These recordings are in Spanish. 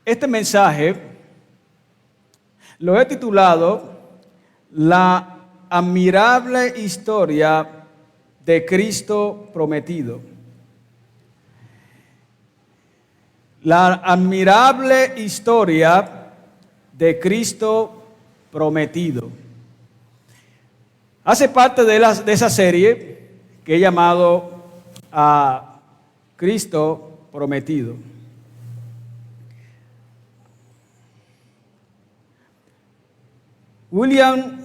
Este mensaje lo he titulado La admirable historia de Cristo prometido. La admirable historia de Cristo prometido. Hace parte de esa serie que he llamado a Cristo prometido. William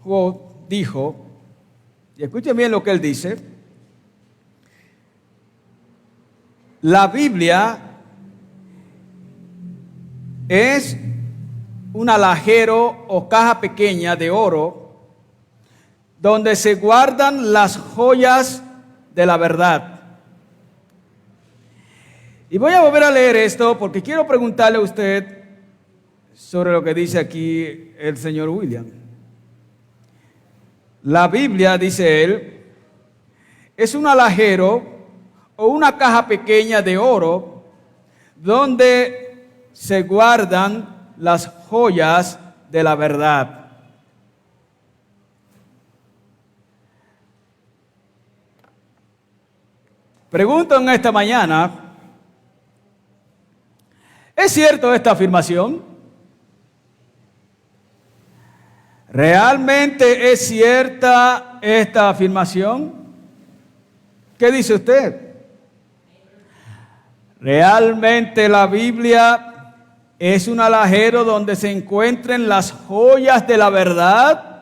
Ward dijo, y escuchen bien lo que él dice, la Biblia es un alajero o caja pequeña de oro donde se guardan las joyas de la verdad. Y voy a volver a leer esto porque quiero preguntarle a usted sobre lo que dice aquí el señor William. La Biblia, dice él, es un alajero o una caja pequeña de oro donde se guardan las joyas de la verdad. Pregunto en esta mañana, ¿es cierto esta afirmación? ¿Realmente es cierta esta afirmación? ¿Qué dice usted? ¿Realmente la Biblia es un alajero donde se encuentren las joyas de la verdad?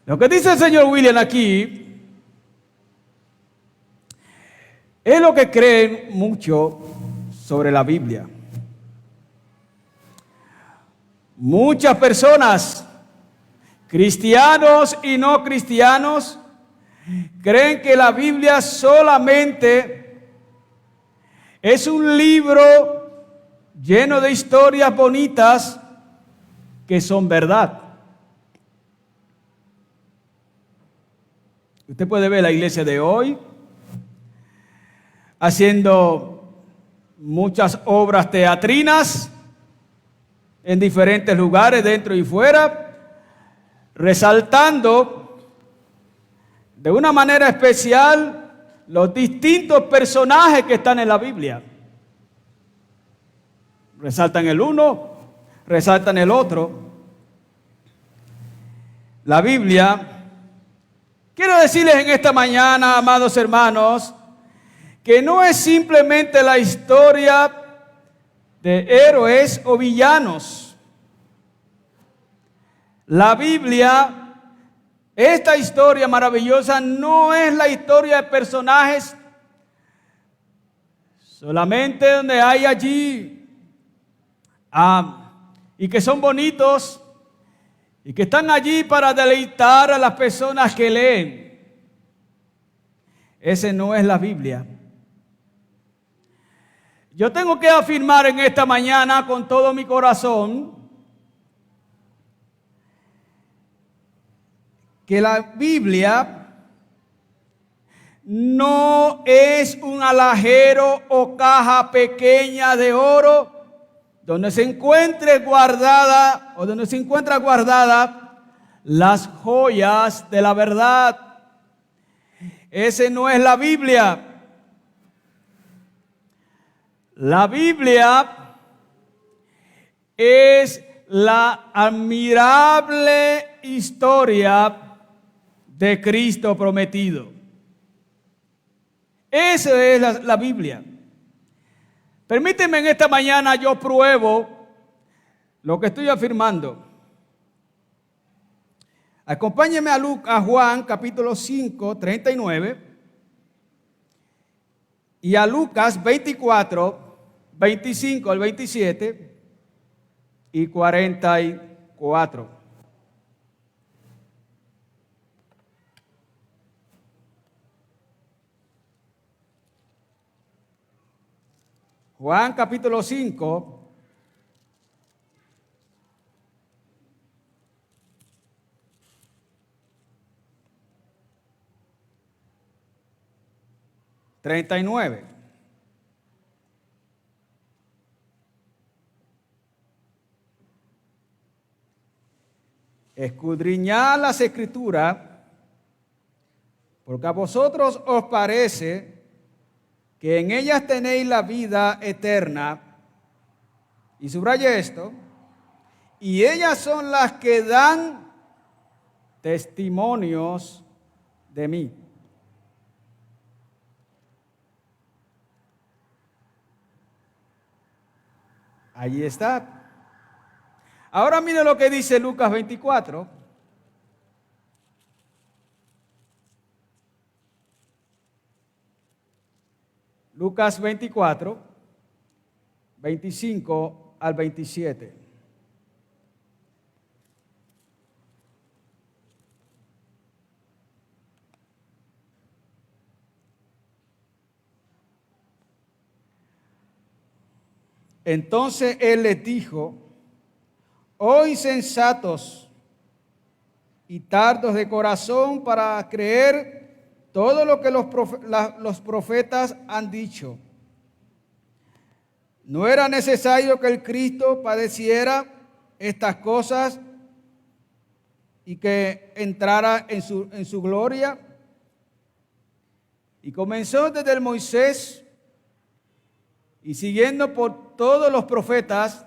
Lo que dice el señor William aquí es lo que creen mucho sobre la Biblia. Muchas personas, cristianos y no cristianos, creen que la Biblia solamente es un libro lleno de historias bonitas que son verdad. Usted puede ver la iglesia de hoy haciendo muchas obras teatrinas en diferentes lugares, dentro y fuera, resaltando de una manera especial los distintos personajes que están en la Biblia. Resaltan el uno, resaltan el otro. La Biblia, quiero decirles en esta mañana, amados hermanos, que no es simplemente la historia de héroes o villanos. La Biblia, esta historia maravillosa, no es la historia de personajes solamente donde hay allí y que son bonitos y que están allí para deleitar a las personas que leen. Ese no es la Biblia. Yo tengo que afirmar en esta mañana con todo mi corazón que la Biblia no es un alajero o caja pequeña de oro donde se encuentre guardada o donde se encuentra guardada las joyas de la verdad. Ese no es la Biblia. La Biblia es la admirable historia de Cristo prometido. Esa es la Biblia. Permíteme en esta mañana yo pruebo lo que estoy afirmando. Acompáñeme a Juan capítulo 5, 39 y a Lucas 24, 25 al 27 y 44. Juan capítulo 5, 39. Escudriñad las Escrituras, porque a vosotros os parece que en ellas tenéis la vida eterna. Y subraya esto, y ellas son las que dan testimonios de mí. Allí está. Ahora mire lo que dice Lucas 24. Lucas 24, 25 al 27. Entonces él les dijo: oh insensatos y tardos de corazón para creer todo lo que los profetas han dicho. ¿No era necesario que el Cristo padeciera estas cosas y que entrara en su gloria? Y comenzó desde el Moisés y siguiendo por todos los profetas,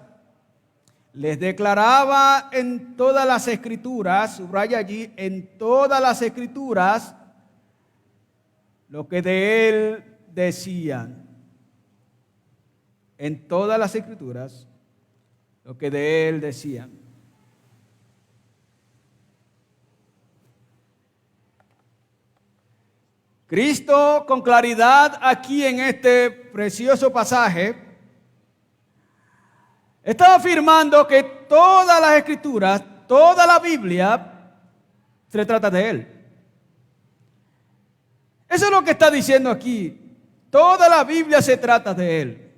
les declaraba en todas las Escrituras, subraya allí, en todas las Escrituras, lo que de él decían. En todas las Escrituras, lo que de él decían. Cristo, con claridad aquí en este precioso pasaje, estaba afirmando que todas las Escrituras, toda la Biblia, se trata de él. Eso es lo que está diciendo aquí. Toda la Biblia se trata de él.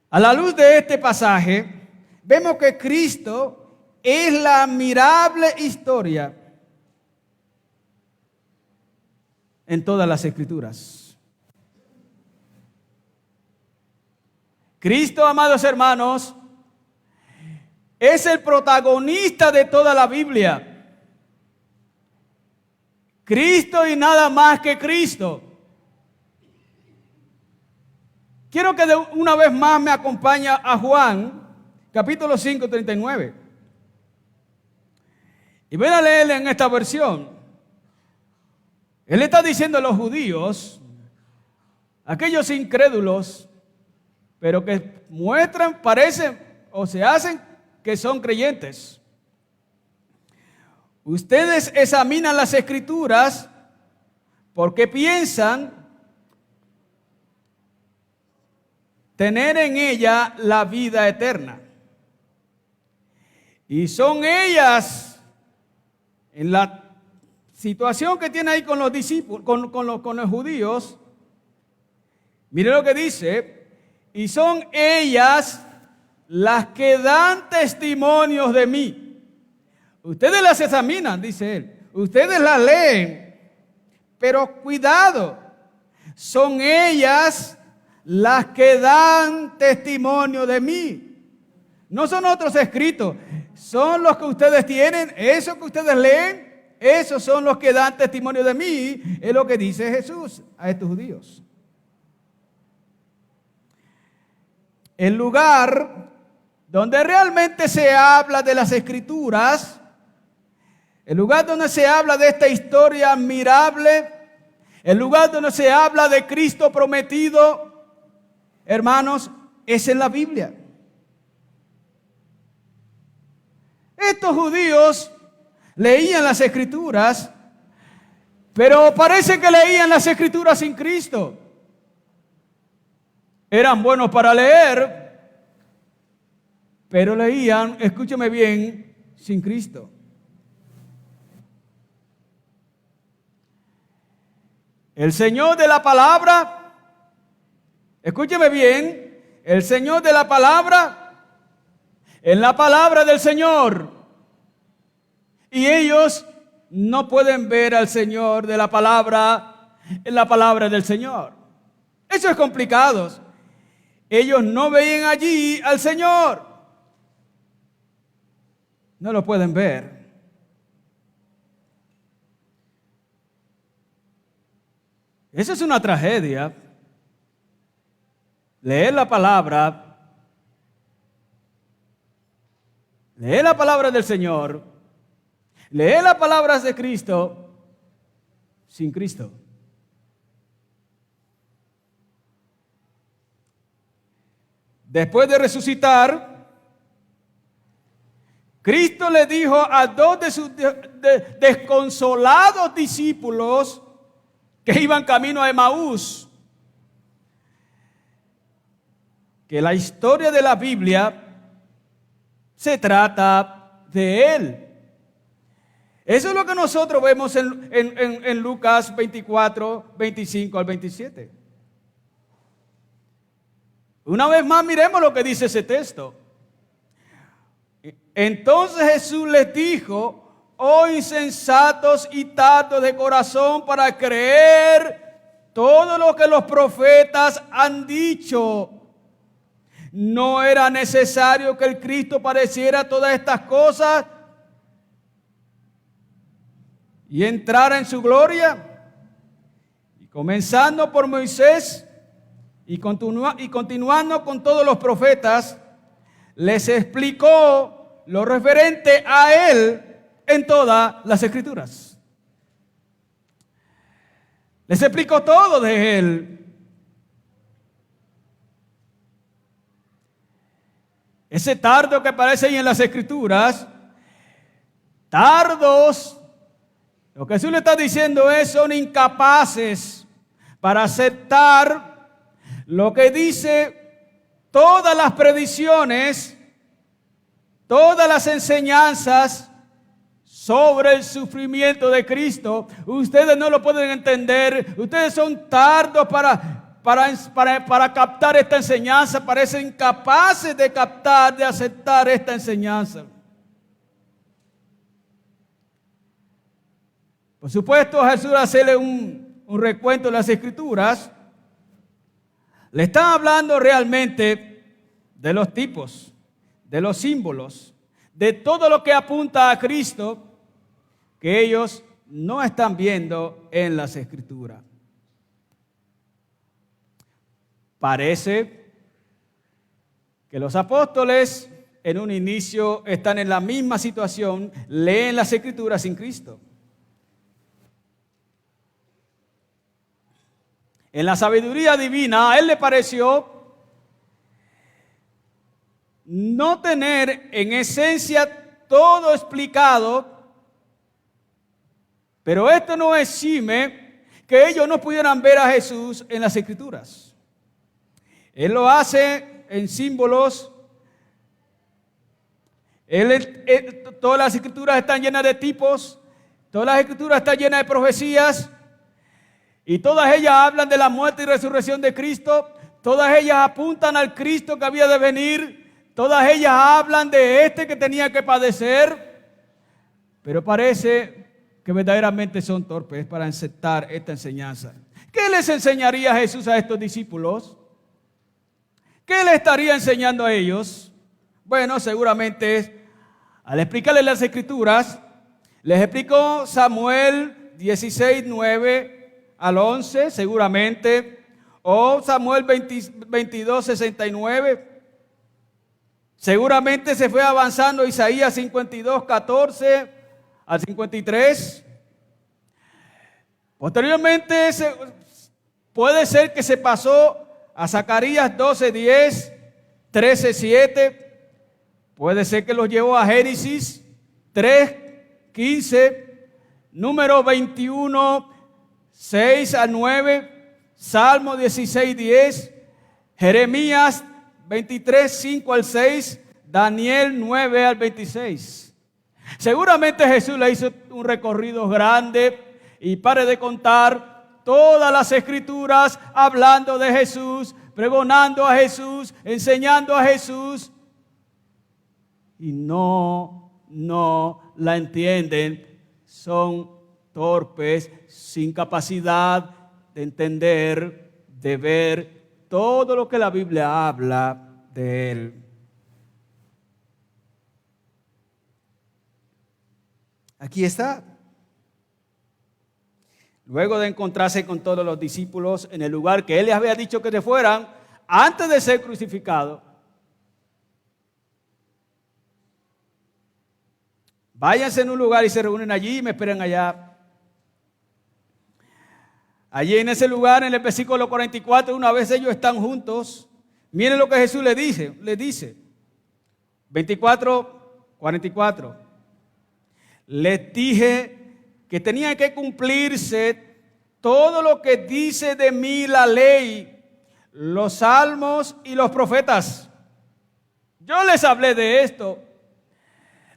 A la luz de este pasaje, vemos que Cristo es la admirable historia en todas las Escrituras. Cristo, amados hermanos, es el protagonista de toda la Biblia. Cristo y nada más que Cristo. Quiero que de una vez más me acompañe a Juan, capítulo 5, 39. Y voy a leerle en esta versión. Él está diciendo a los judíos, aquellos incrédulos, pero que muestran, parecen o se hacen que son creyentes. Ustedes examinan las Escrituras porque piensan tener en ella la vida eterna. Y son ellas, en la situación que tiene ahí con los discípulos, con los judíos, mire lo que dice, y son ellas las que dan testimonios de mí. Ustedes las examinan, dice él, ustedes las leen, pero cuidado, son ellas las que dan testimonio de mí. No son otros escritos, son los que ustedes tienen, esos que ustedes leen, esos son los que dan testimonio de mí, es lo que dice Jesús a estos judíos. El lugar donde realmente se habla de las Escrituras, el lugar donde se habla de esta historia admirable, el lugar donde se habla de Cristo prometido, hermanos, es en la Biblia. Estos judíos leían las Escrituras, pero parece que leían las Escrituras sin Cristo. Eran buenos para leer, pero leían, escúcheme bien, sin Cristo. El Señor de la palabra, escúcheme bien, el Señor de la palabra, en la palabra del Señor. Y ellos no pueden ver al Señor de la palabra en la palabra del Señor. Eso es complicado. Ellos no veían allí al Señor. No lo pueden ver. Esa es una tragedia. Leer la palabra del Señor, leer las palabras de Cristo sin Cristo. Después de resucitar, Cristo le dijo a dos de sus desconsolados discípulos que iban camino a Emaús, que la historia de la Biblia se trata de Él. Eso es lo que nosotros vemos en Lucas 24, 25 al 27. Una vez más miremos lo que dice ese texto. Entonces Jesús les dijo: oh insensatos y tardos de corazón para creer todo lo que los profetas han dicho. ¿No era necesario que el Cristo padeciera todas estas cosas y entrara en su gloria? Y comenzando por Moisés y continuando con todos los profetas, les explicó lo referente a Él en todas las Escrituras. Les explicó todo de Él. Ese tardo que aparece ahí en las Escrituras, tardos, lo que Jesús le está diciendo es: son incapaces para aceptar lo que dice todas las predicciones, todas las enseñanzas sobre el sufrimiento de Cristo. Ustedes no lo pueden entender, ustedes son tardos para captar esta enseñanza, parecen incapaces de captar, de aceptar esta enseñanza. Por supuesto, Jesús hacerle un recuento de las Escrituras. Le está hablando realmente de los tipos, de los símbolos, de todo lo que apunta a Cristo, que ellos no están viendo en las Escrituras. Parece que los apóstoles en un inicio están en la misma situación, leen las Escrituras sin Cristo. En la sabiduría divina, a él le pareció no tener en esencia todo explicado, pero esto no exime que ellos no pudieran ver a Jesús en las Escrituras. Él lo hace en símbolos. Todas las Escrituras están llenas de tipos, todas las Escrituras están llenas de profecías, y todas ellas hablan de la muerte y resurrección de Cristo. Todas ellas apuntan al Cristo que había de venir. Todas ellas hablan de este que tenía que padecer. Pero parece que verdaderamente son torpes para aceptar esta enseñanza. ¿Qué les enseñaría Jesús a estos discípulos? ¿Qué le estaría enseñando a ellos? Bueno, seguramente al explicarles las Escrituras, les explicó Samuel 16, 9 al 11, seguramente, o Samuel 22, 69. Seguramente se fue avanzando Isaías 52, 14 al 53. Posteriormente puede ser que se pasó a Zacarías 12, 10, 13, 7. Puede ser que los llevó a Génesis 3, 15, número 21, 6 a 9, Salmo 16, 10, Jeremías 23, 5 al 6, Daniel 9 al 26. Seguramente Jesús le hizo un recorrido grande y pare de contar todas las Escrituras hablando de Jesús, pregonando a Jesús, enseñando a Jesús, y no la entienden. Son torpes, sin capacidad de entender, de ver todo lo que la Biblia habla de Él. Aquí está. Luego de encontrarse con todos los discípulos en el lugar que Él les había dicho que se fueran antes de ser crucificado, váyanse en un lugar y se reúnen allí y me esperan allá. Allí en ese lugar, en el versículo 44, una vez ellos están juntos, miren lo que Jesús les dice. 24, 44. Les dije que tenía que cumplirse todo lo que dice de mí la ley, los salmos y los profetas. Yo les hablé de esto,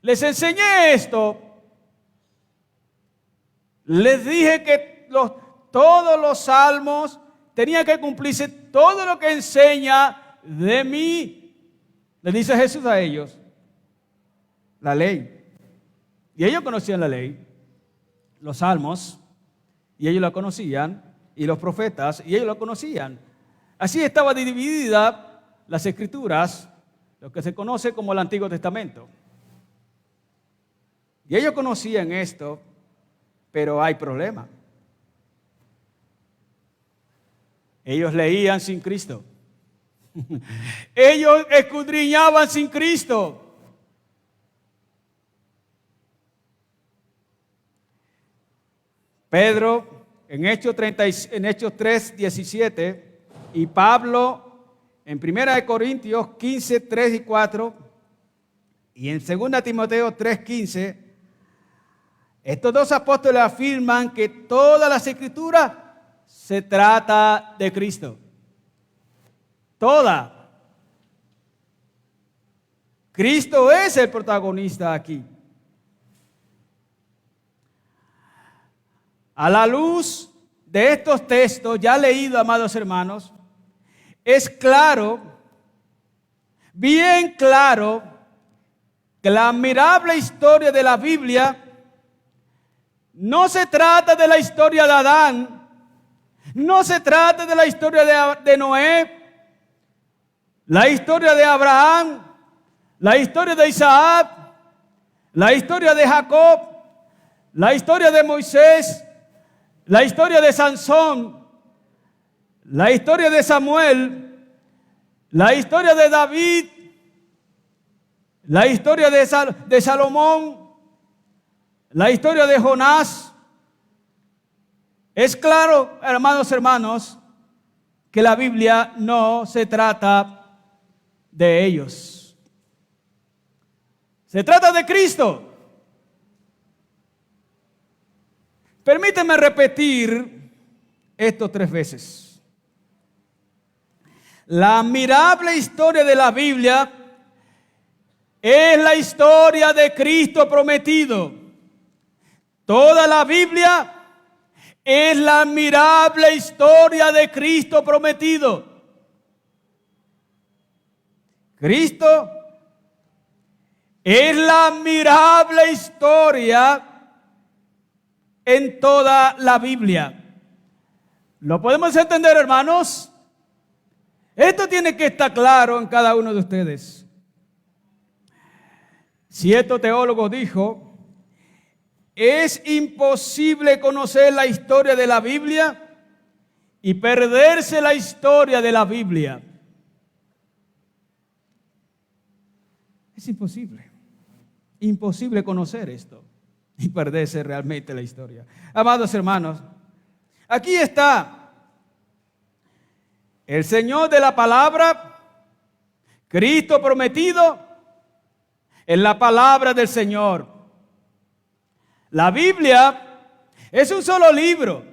les enseñé esto, les dije que todos los salmos tenían que cumplirse todo lo que enseña de mí. Le dice Jesús a ellos, la ley. Y ellos conocían la ley, los salmos, y ellos la conocían, y los profetas, y ellos la conocían. Así estaba dividida las escrituras, lo que se conoce como el Antiguo Testamento. Y ellos conocían esto, pero hay problema. Ellos leían sin Cristo. Ellos escudriñaban sin Cristo. Pedro en Hechos 3, 17 y Pablo en 1 Corintios 15, 3 y 4 y en 2 Timoteo 3, 15, estos dos apóstoles afirman que toda las escrituras se trata de Cristo. Toda. Cristo es el protagonista aquí. A la luz de estos textos ya leídos, amados hermanos, es claro, bien claro, que la admirable historia de la Biblia no se trata de la historia de Adán, no se trata de la historia de Noé, la historia de Abraham, la historia de Isaac, la historia de Jacob, la historia de Moisés, la historia de Sansón, la historia de Samuel, la historia de David, la historia de Salomón, la historia de Jonás. Es claro, hermanos, que la Biblia no se trata de ellos. Se trata de Cristo. Permíteme repetir esto 3 veces. La admirable historia de la Biblia es la historia de Cristo prometido. Toda la Biblia es la admirable historia de Cristo prometido. Cristo es la admirable historia en toda la Biblia. ¿Lo podemos entender, hermanos? Esto tiene que estar claro en cada uno de ustedes. Cierto teólogo dijo: es imposible conocer la historia de la Biblia y perderse la historia de la Biblia. Es imposible conocer esto y perderse realmente la historia. Amados hermanos, aquí está el Señor de la palabra, Cristo prometido, en la palabra del Señor. La Biblia es un solo libro,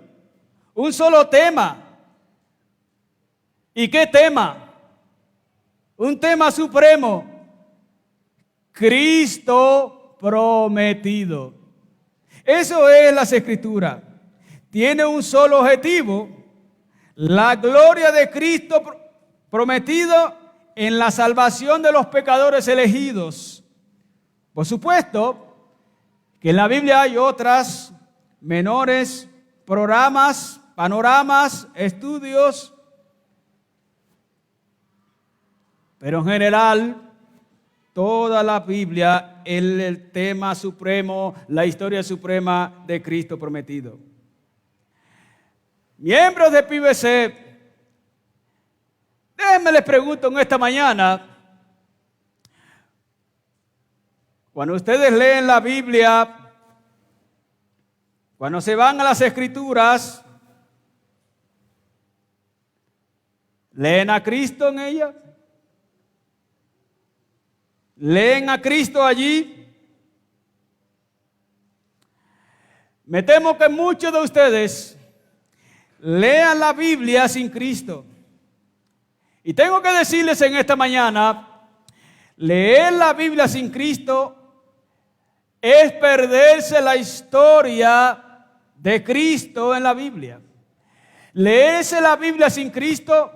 un solo tema. ¿Y qué tema? Un tema supremo: Cristo prometido. Eso es las Escrituras. Tiene un solo objetivo: la gloria de Cristo prometido en la salvación de los pecadores elegidos. Por supuesto que en la Biblia hay otras menores programas panoramas, estudios, pero en general, toda la Biblia es el tema supremo, la historia suprema de Cristo prometido. Miembros de PBC, déjenme les pregunto en esta mañana, cuando ustedes leen la Biblia, cuando se van a las Escrituras, ¿leen a Cristo en ella? ¿Leen a Cristo allí? Me temo que muchos de ustedes lean la Biblia sin Cristo. Y tengo que decirles en esta mañana, leer la Biblia sin Cristo es perderse la historia de Cristo en la Biblia. Leerse la Biblia sin Cristo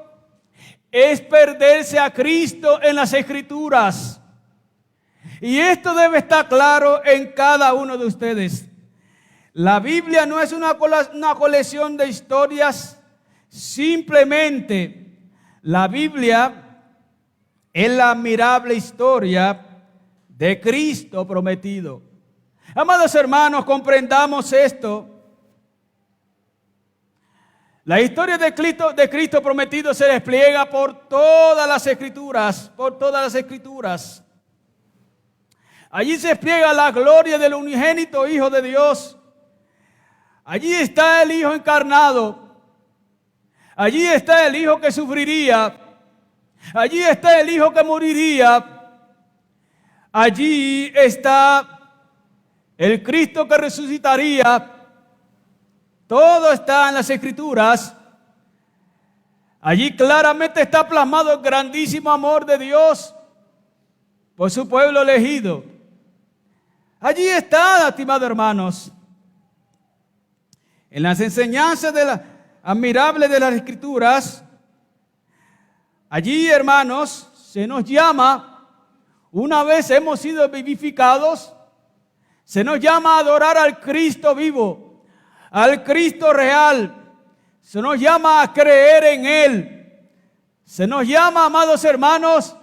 es perderse a Cristo en las Escrituras. Y esto debe estar claro en cada uno de ustedes. La Biblia no es una colección de historias, simplemente la Biblia es la admirable historia de Cristo prometido. Amados hermanos, comprendamos esto. La historia de Cristo prometido se despliega por todas las Escrituras, Allí se despliega la gloria del unigénito Hijo de Dios. Allí está el Hijo encarnado. Allí está el Hijo que sufriría. Allí está el Hijo que moriría. Allí está el Cristo que resucitaría. Todo está en las Escrituras. Allí claramente está plasmado el grandísimo amor de Dios por su pueblo elegido. Allí está, estimados hermanos, en las enseñanzas admirables de las Escrituras. Allí, hermanos, se nos llama, una vez hemos sido vivificados, se nos llama a adorar al Cristo vivo, al Cristo real. Se nos llama a creer en Él. Se nos llama, amados hermanos,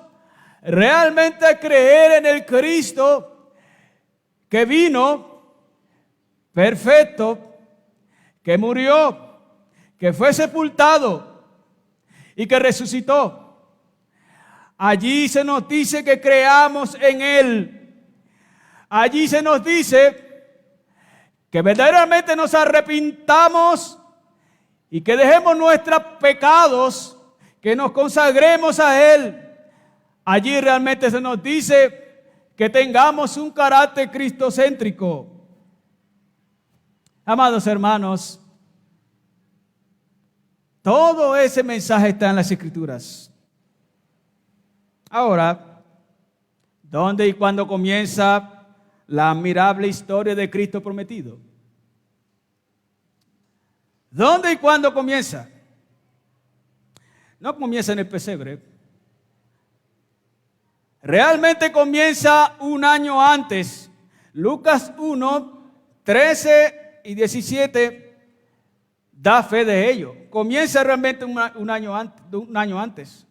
realmente a creer en el Cristo que vino perfecto, que murió, que fue sepultado y que resucitó. Allí se nos dice que creamos en Él. Allí se nos dice que verdaderamente nos arrepintamos y que dejemos nuestros pecados, que nos consagremos a Él. Allí realmente se nos dice que tengamos un carácter cristocéntrico. Amados hermanos, todo ese mensaje está en las Escrituras. Ahora, ¿dónde y cuándo comienza la admirable historia de Cristo prometido? ¿Dónde y cuándo comienza? No comienza en el pesebre. Realmente comienza un año antes. Lucas 1, 13 y 17 da fe de ello. Comienza realmente un año antes.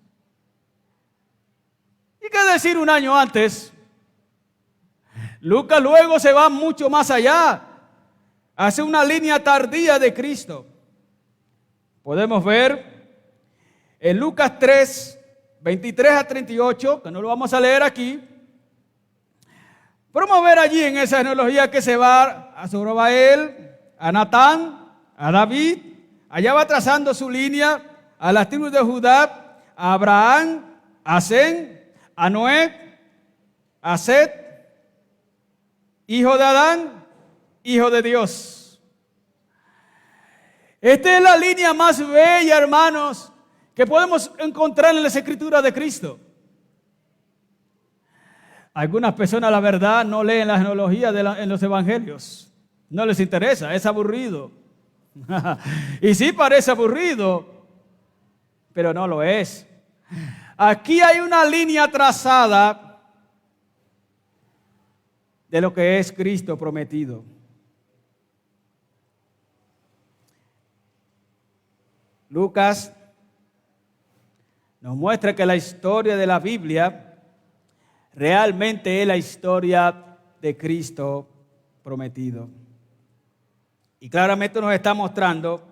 ¿Y qué decir un año antes? Lucas luego se va mucho más allá. Hace una línea tardía de Cristo. Podemos ver en Lucas 3, 23 a 38, que no lo vamos a leer aquí. Podemos ver allí en esa genealogía que se va a Zorobabel, a Natán, a David. Allá va trazando su línea a las tribus de Judá, a Abraham, a Sem, a Noé, a Set, hijo de Adán, hijo de Dios. Esta es la línea más bella, hermanos, que podemos encontrar en las Escrituras de Cristo. Algunas personas, la verdad, no leen la genealogía en los evangelios. No les interesa, es aburrido. Y sí parece aburrido, pero no lo es. Aquí hay una línea trazada de lo que es Cristo prometido. Lucas nos muestra que la historia de la Biblia realmente es la historia de Cristo prometido. Y claramente nos está mostrando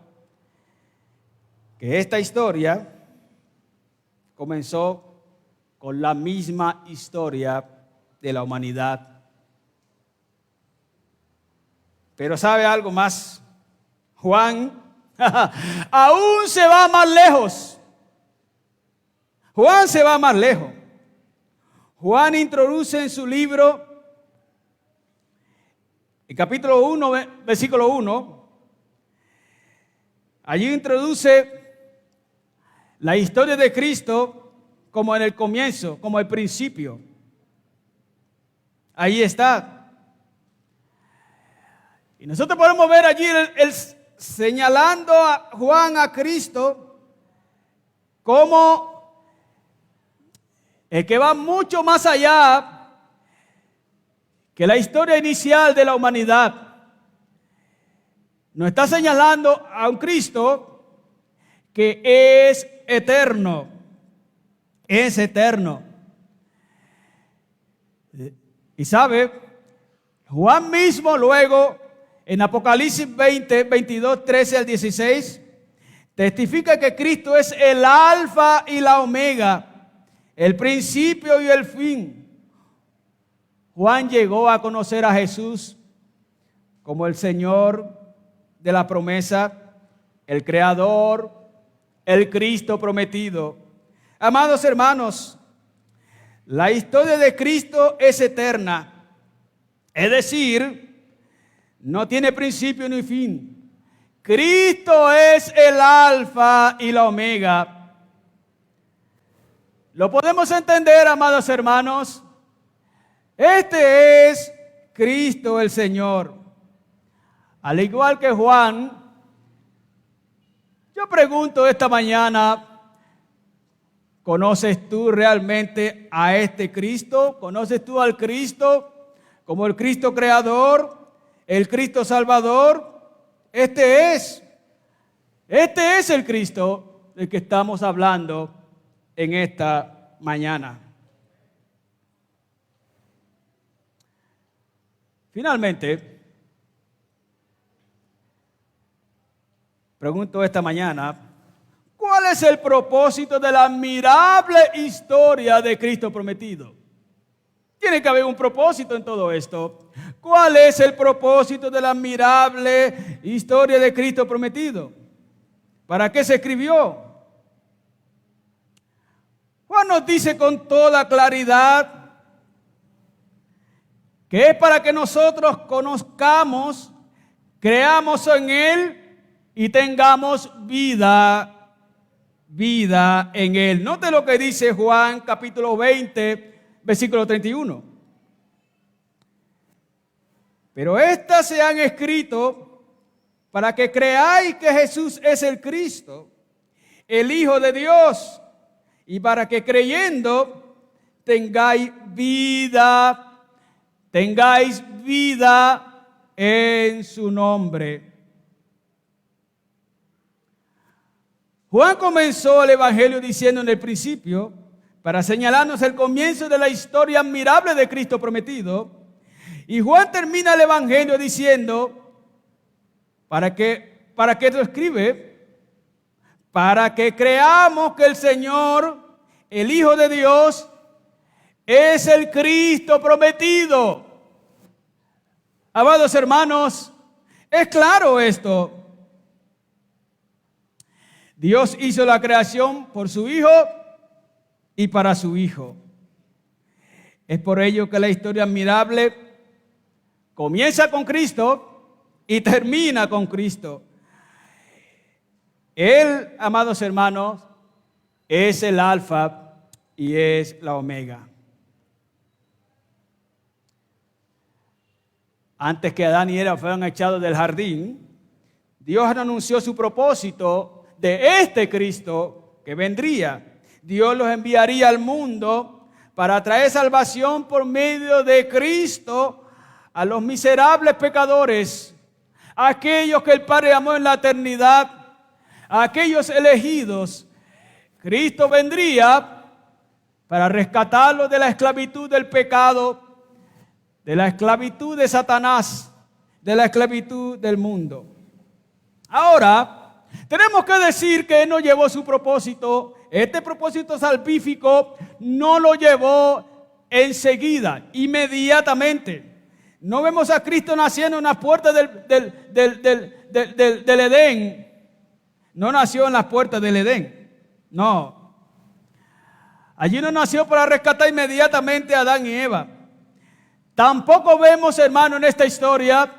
que esta historia comenzó con la misma historia de la humanidad. Pero ¿sabe algo más? Juan aún se va más lejos. Juan se va más lejos. Juan introduce en su libro, en capítulo 1, versículo 1, allí introduce la historia de Cristo como en el comienzo, como el principio. Ahí está. Y nosotros podemos ver allí el señalando a Juan a Cristo como el que va mucho más allá que la historia inicial de la humanidad. Nos está señalando a un Cristo que es eterno. Es eterno. Y sabe, Juan mismo luego, en Apocalipsis 20, 22, 13 al 16, testifica que Cristo es el alfa y la omega, el principio y el fin. Juan llegó a conocer a Jesús como el Señor de la promesa, el Creador, el Cristo prometido. Amados hermanos, la historia de Cristo es eterna, es decir, no tiene principio ni fin. Cristo es el alfa y la omega. ¿Lo podemos entender, amados hermanos? Este es Cristo el Señor. Al igual que Juan, yo pregunto esta mañana, ¿conoces tú realmente a este Cristo? ¿Conoces tú al Cristo como el Cristo creador? El Cristo Salvador, este es el Cristo del que estamos hablando en esta mañana. Finalmente, pregunto esta mañana, ¿cuál es el propósito de la admirable historia de Cristo prometido? Tiene que haber un propósito en todo esto. ¿Cuál es el propósito de la admirable historia de Cristo prometido? ¿Para qué se escribió? Juan nos dice con toda claridad que es para que nosotros conozcamos, creamos en Él y tengamos vida en Él. Note lo que dice Juan capítulo 20, versículo 31. Pero estas se han escrito para que creáis que Jesús es el Cristo, el Hijo de Dios, y para que creyendo tengáis vida en su nombre. Juan comenzó el Evangelio diciendo en el principio, para señalarnos el comienzo de la historia admirable de Cristo prometido. Y Juan termina el Evangelio diciendo, ¿para qué lo escribe? Para que creamos que el Señor, el Hijo de Dios, es el Cristo prometido. Amados hermanos, es claro esto. Dios hizo la creación por su Hijo y para su Hijo. Es por ello que la historia admirable comienza con Cristo y termina con Cristo. Él, amados hermanos, es el alfa y es la omega. Antes que Adán y Eva fueran echados del jardín, Dios anunció su propósito de este Cristo que vendría. Dios los enviaría al mundo para traer salvación por medio de Cristo a los miserables pecadores, a aquellos que el Padre amó en la eternidad, a aquellos elegidos, Cristo vendría para rescatarlos de la esclavitud del pecado, de la esclavitud de Satanás, de la esclavitud del mundo. Ahora, tenemos que decir que Él no llevó su propósito. Este propósito salvífico no lo llevó enseguida, inmediatamente. No vemos a Cristo naciendo en las puertas del Edén. No nació en las puertas del Edén. No. Allí no nació para rescatar inmediatamente a Adán y Eva. Tampoco vemos, hermano, en esta historia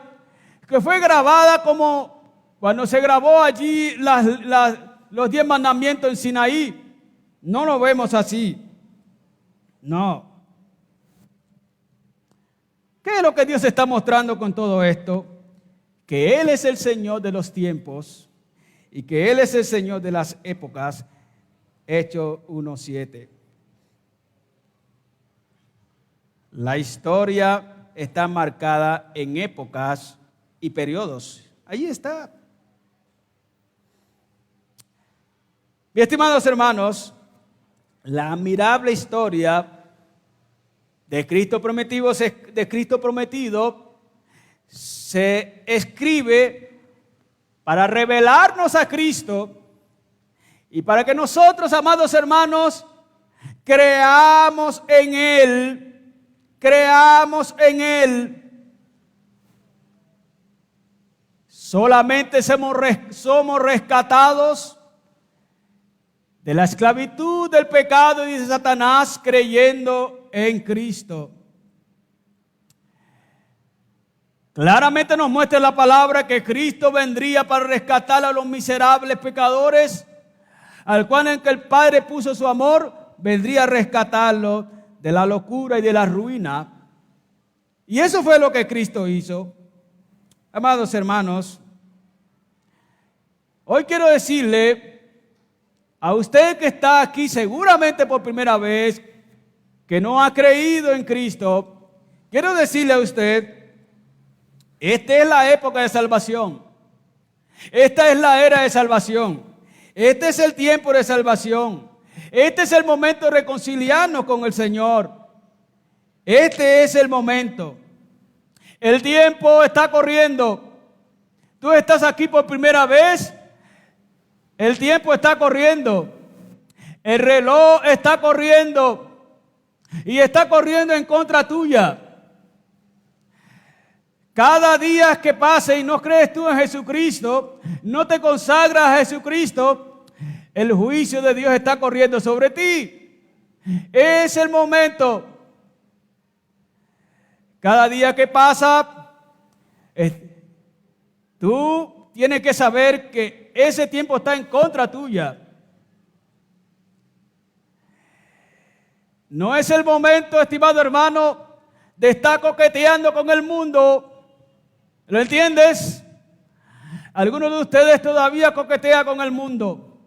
que fue grabada como cuando se grabó allí los 10 mandamientos en Sinaí. No lo vemos así. No. ¿Qué es lo que Dios está mostrando con todo esto? Que Él es el Señor de los tiempos y que Él es el Señor de las épocas. Hechos 1:7. La historia está marcada en épocas y periodos. Ahí está. Mis estimados hermanos, la admirable historia de Cristo prometido se escribe para revelarnos a Cristo y para que nosotros, amados hermanos, creamos en Él. Solamente somos rescatados de la esclavitud del pecado y de Satanás creyendo en Cristo. Claramente nos muestra la palabra que Cristo vendría para rescatar a los miserables pecadores, al cual en que el Padre puso su amor, vendría a rescatarlo de la locura y de la ruina. Y eso fue lo que Cristo hizo. Amados hermanos, hoy quiero decirle a usted que está aquí seguramente por primera vez, que no ha creído en Cristo, quiero decirle a usted, esta es la época de salvación. Esta es la era de salvación. Este es el tiempo de salvación. Este es el momento de reconciliarnos con el Señor. Este es el momento. El tiempo está corriendo. Tú estás aquí por primera vez. El tiempo está corriendo. El reloj está corriendo. Y está corriendo en contra tuya. Cada día que pase y no crees tú en Jesucristo, no te consagras a Jesucristo, el juicio de Dios está corriendo sobre ti. Es el momento. Cada día que pasa, tú tienes que saber que ese tiempo está en contra tuya. No es el momento, estimado hermano, de estar coqueteando con el mundo. ¿Lo entiendes? Algunos de ustedes todavía coquetean con el mundo.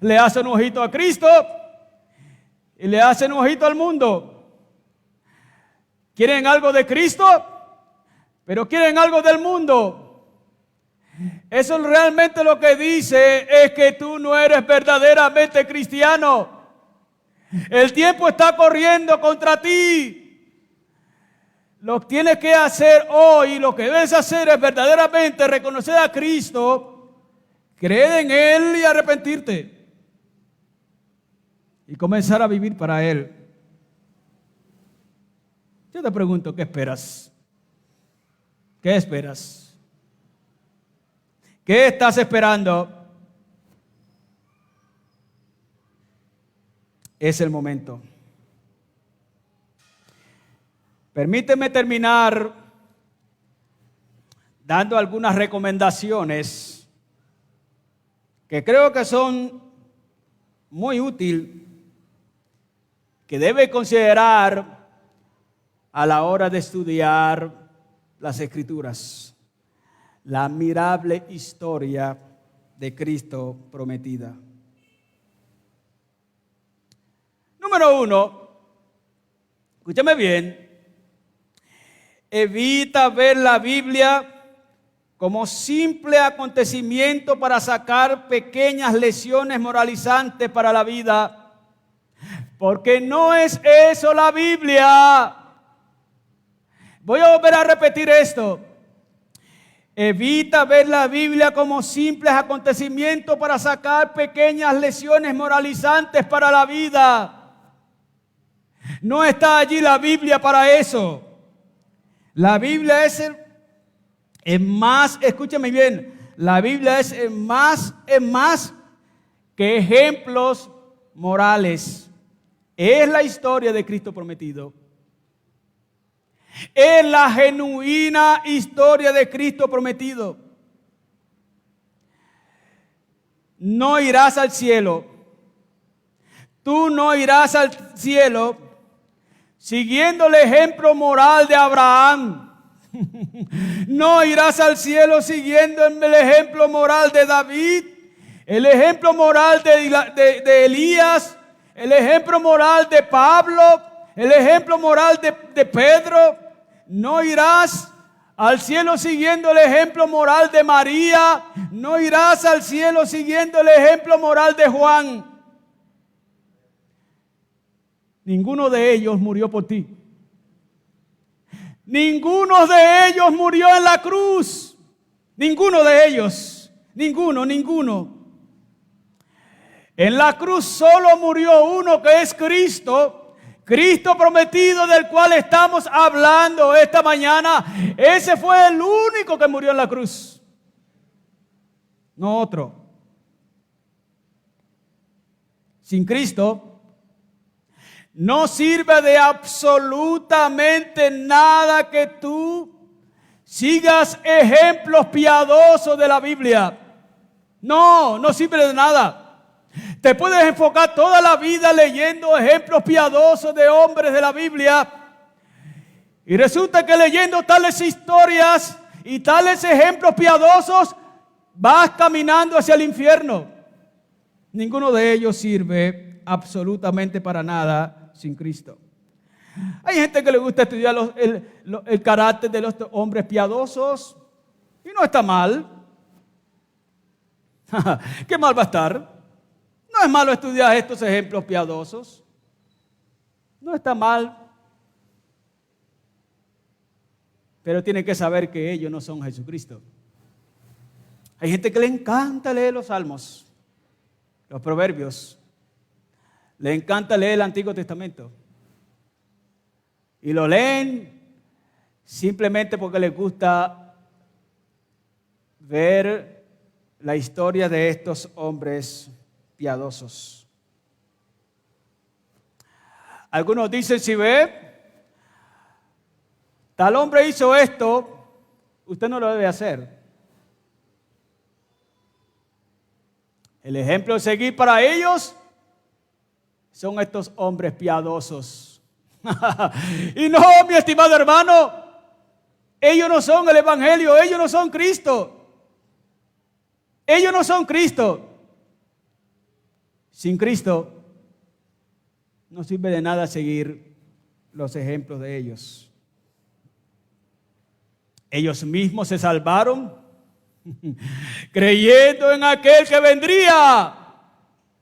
Le hacen un ojito a Cristo y le hacen un ojito al mundo. ¿Quieren algo de Cristo? Pero quieren algo del mundo. Eso realmente lo que dice es que tú no eres verdaderamente cristiano. El tiempo está corriendo contra ti. Lo que tienes que hacer hoy, lo que debes hacer es verdaderamente reconocer a Cristo, creer en Él y arrepentirte. Y comenzar a vivir para Él. Yo te pregunto, ¿qué esperas? ¿Qué esperas? ¿Qué estás esperando? Es el momento. Permíteme terminar dando algunas recomendaciones que creo que son muy útiles, que debe considerar a la hora de estudiar las Escrituras, la admirable historia de Cristo prometida. Número 1, escúchame bien. Evita ver la Biblia como simple acontecimiento para sacar pequeñas lecciones moralizantes para la vida. Porque no es eso la Biblia. Voy a volver a repetir esto. Evita ver la Biblia como simples acontecimientos para sacar pequeñas lecciones moralizantes para la vida. No está allí la Biblia para eso. La Biblia es más, escúchame bien, la Biblia es más que ejemplos morales. Es la historia de Cristo prometido. Es la genuina historia de Cristo prometido. No irás al cielo. Tú no irás al cielo siguiendo el ejemplo moral de Abraham. No irás al cielo siguiendo el ejemplo moral de David, el ejemplo moral de Elías, el ejemplo moral de Pablo, el ejemplo moral de Pedro. No irás al cielo siguiendo el ejemplo moral de María. No irás al cielo siguiendo el ejemplo moral de Juan. Ninguno de ellos murió por ti. Ninguno de ellos murió en la cruz. Ninguno de ellos. Ninguno. En la cruz solo murió uno, que es Cristo. Cristo prometido, del cual estamos hablando esta mañana. Ese fue el único que murió en la cruz. No otro. Sin Cristo no sirve de absolutamente nada que tú sigas ejemplos piadosos de la Biblia. No sirve de nada. Te puedes enfocar toda la vida leyendo ejemplos piadosos de hombres de la Biblia. Y resulta que leyendo tales historias y tales ejemplos piadosos, vas caminando hacia el infierno. Ninguno de ellos sirve absolutamente para nada sin Cristo. Hay gente que le gusta estudiar el carácter de los hombres piadosos. Y no está mal. ¿Qué mal va a estar? No es malo estudiar estos ejemplos piadosos. No está mal. Pero tiene que saber que ellos no son Jesucristo. Hay gente que le encanta leer los salmos, los proverbios. Le encanta leer el Antiguo Testamento. Y lo leen simplemente porque les gusta ver la historia de estos hombres piadosos. Algunos dicen, si ve, tal hombre hizo esto, usted no lo debe hacer. El ejemplo de seguir para ellos son estos hombres piadosos. Y no, mi estimado hermano, ellos no son el Evangelio, ellos no son Cristo. Ellos no son Cristo. Sin Cristo no sirve de nada seguir los ejemplos de ellos. Ellos mismos se salvaron creyendo en aquel que vendría.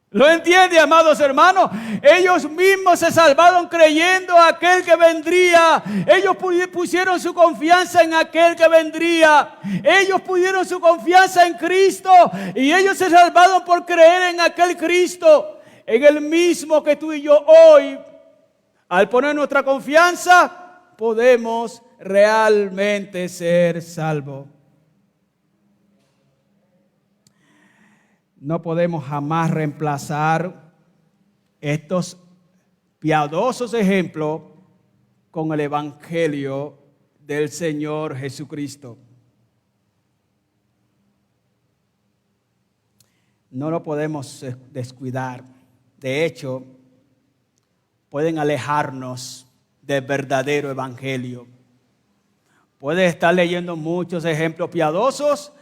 ¿Lo entiende, amados hermanos? Ellos mismos se salvaron creyendo en aquel que vendría. Ellos pusieron su confianza en aquel que vendría. Ellos pusieron su confianza en Cristo y ellos se salvaron por creer en aquel Cristo, en el mismo que tú y yo hoy, al poner nuestra confianza, podemos realmente ser salvos. No podemos jamás reemplazar estos piadosos ejemplos con el Evangelio del Señor Jesucristo. No lo podemos descuidar. De hecho, pueden alejarnos del verdadero Evangelio. Puedes estar leyendo muchos ejemplos piadosos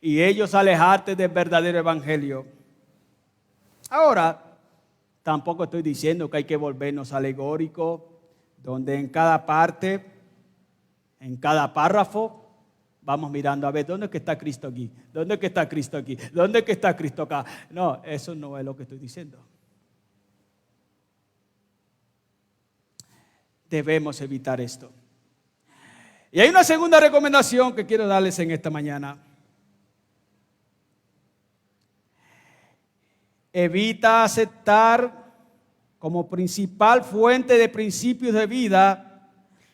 y ellos alejarte del verdadero Evangelio. Ahora, tampoco estoy diciendo que hay que volvernos alegóricos, donde en cada parte, en cada párrafo, vamos mirando a ver dónde es que está Cristo aquí, dónde es que está Cristo aquí, dónde es que está Cristo acá. No, eso no es lo que estoy diciendo. Debemos evitar esto. Y hay una segunda recomendación que quiero darles en esta mañana. Evita aceptar como principal fuente de principios de vida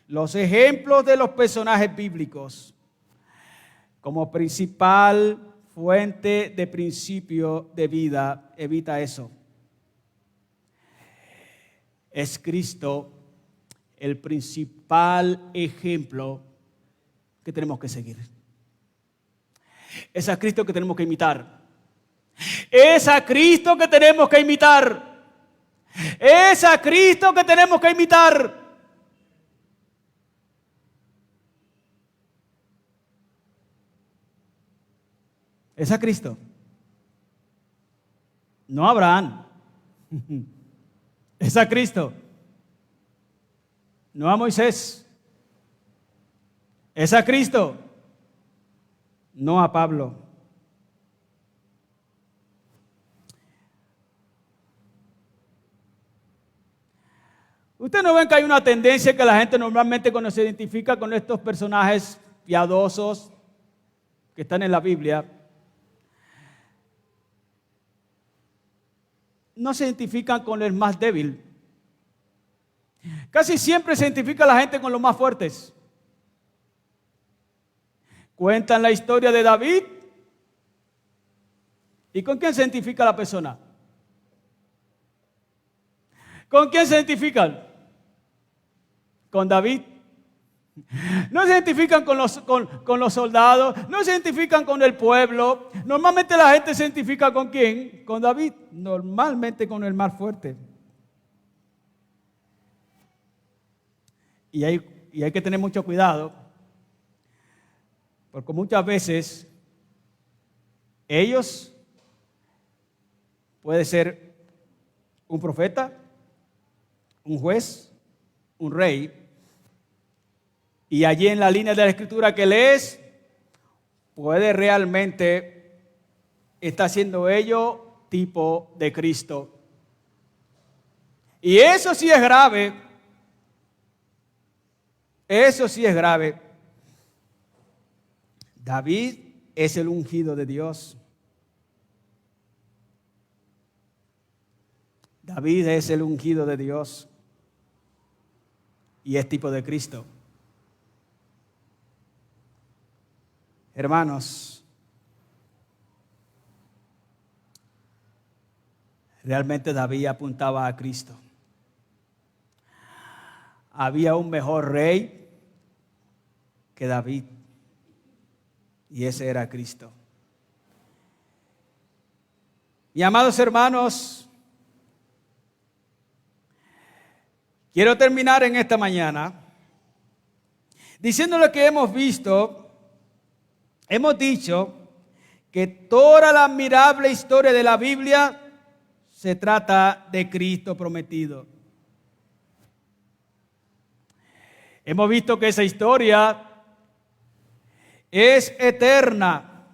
los ejemplos de los personajes bíblicos. Como principal fuente de principio de vida, evita eso. Es Cristo el principal ejemplo que tenemos que seguir. Es a Cristo que tenemos que imitar. Es a Cristo que tenemos que imitar. Es a Cristo que tenemos que imitar. Es a Cristo. No a Abraham. Es a Cristo. No a Moisés. Es a Cristo. No a Pablo. Ustedes no ven que hay una tendencia que la gente normalmente cuando se identifica con estos personajes piadosos que están en la Biblia, no se identifican con el más débil. Casi siempre se identifica a la gente con los más fuertes. Cuentan la historia de David. ¿Y con quién se identifica la persona? ¿Con quién se identifican? Con David. No se identifican con los soldados, no se identifican con el pueblo. Normalmente la gente se identifica ¿con quién? Con David, normalmente con el más fuerte. Y hay que tener mucho cuidado, porque muchas veces ellos pueden ser un profeta, un juez, un rey, y allí en la línea de la escritura que lees, puede realmente estar siendo ellos tipo de Cristo. Y eso sí es grave. Eso sí es grave. David es el ungido de Dios. David es el ungido de Dios. Y es tipo de Cristo. Hermanos, realmente David apuntaba a Cristo. Había un mejor rey que David, y ese era Cristo. Mis amados hermanos, quiero terminar en esta mañana diciéndole que hemos dicho que toda la admirable historia de la Biblia se trata de Cristo prometido. Hemos visto que esa historia es eterna.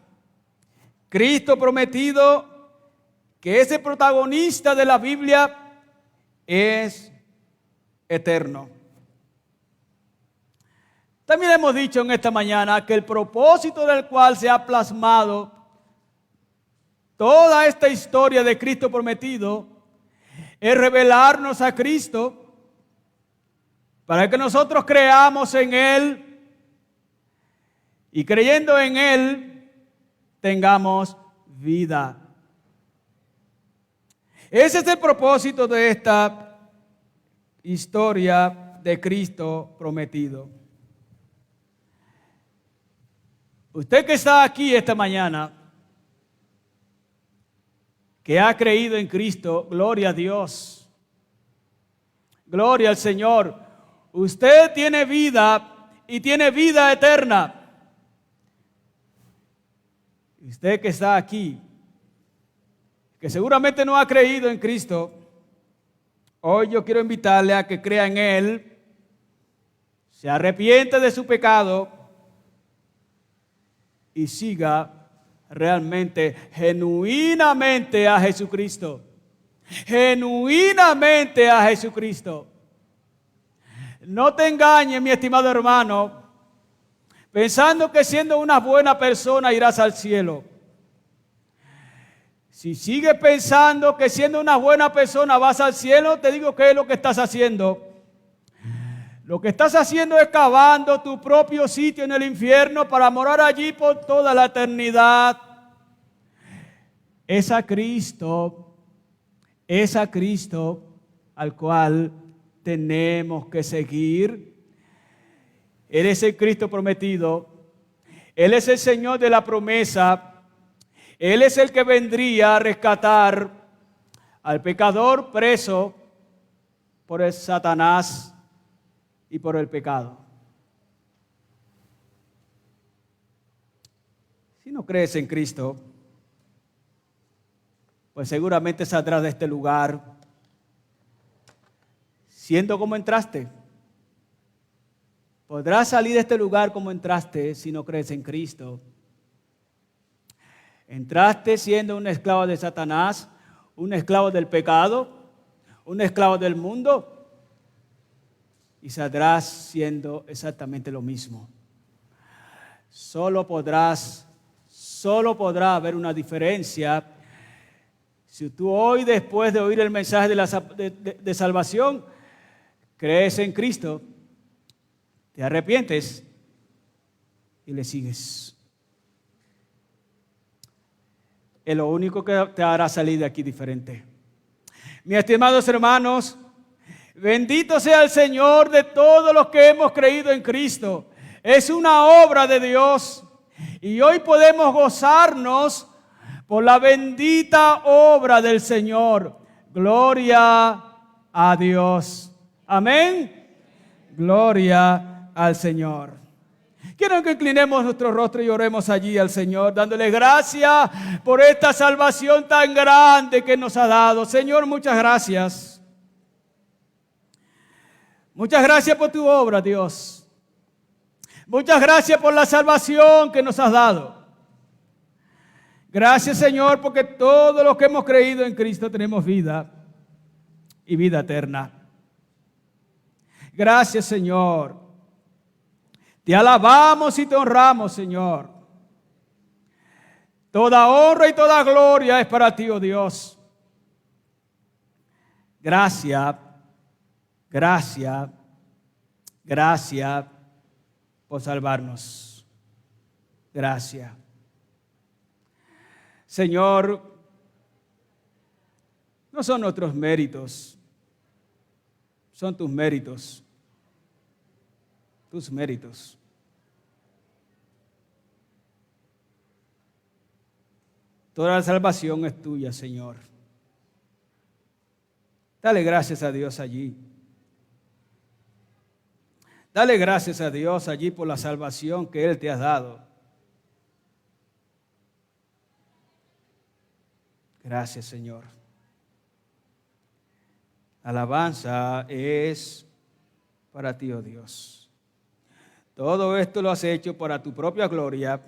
Cristo prometido, que ese protagonista de la Biblia es eterno. También hemos dicho en esta mañana que el propósito del cual se ha plasmado toda esta historia de Cristo prometido es revelarnos a Cristo para que nosotros creamos en Él y creyendo en Él tengamos vida. Ese es el propósito de esta historia de Cristo prometido. Usted que está aquí esta mañana, que ha creído en Cristo, gloria a Dios, gloria al Señor. Usted tiene vida y tiene vida eterna. Usted que está aquí, que seguramente no ha creído en Cristo, hoy yo quiero invitarle a que crea en Él, se arrepiente de su pecado y siga realmente, genuinamente a Jesucristo. Genuinamente a Jesucristo. No te engañes, mi estimado hermano, pensando que siendo una buena persona irás al cielo. Si sigues pensando que siendo una buena persona vas al cielo, te digo qué es lo que estás haciendo. Lo que estás haciendo es cavando tu propio sitio en el infierno para morar allí por toda la eternidad. Es a Cristo al cual tenemos que seguir. Él es el Cristo prometido. Él es el Señor de la promesa. Él es el que vendría a rescatar al pecador preso por el Satanás y por el pecado. Si no crees en Cristo, pues seguramente saldrás de este lugar siendo como entraste. Podrás salir de este lugar como entraste si no crees en Cristo. Entraste siendo un esclavo de Satanás, un esclavo del pecado, un esclavo del mundo, y saldrás siendo exactamente lo mismo. Solo podrá haber una diferencia si tú hoy, después de oír el mensaje de salvación, crees en Cristo, te arrepientes y le sigues. Es lo único que te hará salir de aquí diferente. Mis estimados hermanos, bendito sea el Señor de todos los que hemos creído en Cristo. Es una obra de Dios y hoy podemos gozarnos por la bendita obra del Señor. Gloria a Dios. Amén. Gloria al Señor. Quiero que inclinemos nuestro rostro y oremos allí al Señor, dándole gracias por esta salvación tan grande que nos ha dado. Señor, muchas gracias. Muchas gracias por tu obra, Dios. Muchas gracias por la salvación que nos has dado. Gracias, Señor, porque todos los que hemos creído en Cristo tenemos vida y vida eterna. Gracias, Señor. Te alabamos y te honramos, Señor. Toda honra y toda gloria es para ti, oh Dios. Gracias, gracias, gracias por salvarnos. Gracias. Señor, no son nuestros méritos, son tus méritos. Tus méritos. Toda la salvación es tuya, Señor. Dale gracias a Dios allí. Dale gracias a Dios allí por la salvación que Él te ha dado. Gracias, Señor. Alabanza es para ti, oh Dios. Todo esto lo has hecho para tu propia gloria,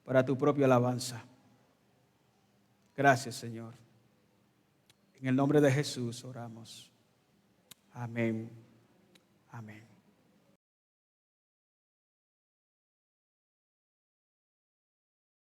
para tu propia alabanza. Gracias, Señor. En el nombre de Jesús oramos. Amén. Amén.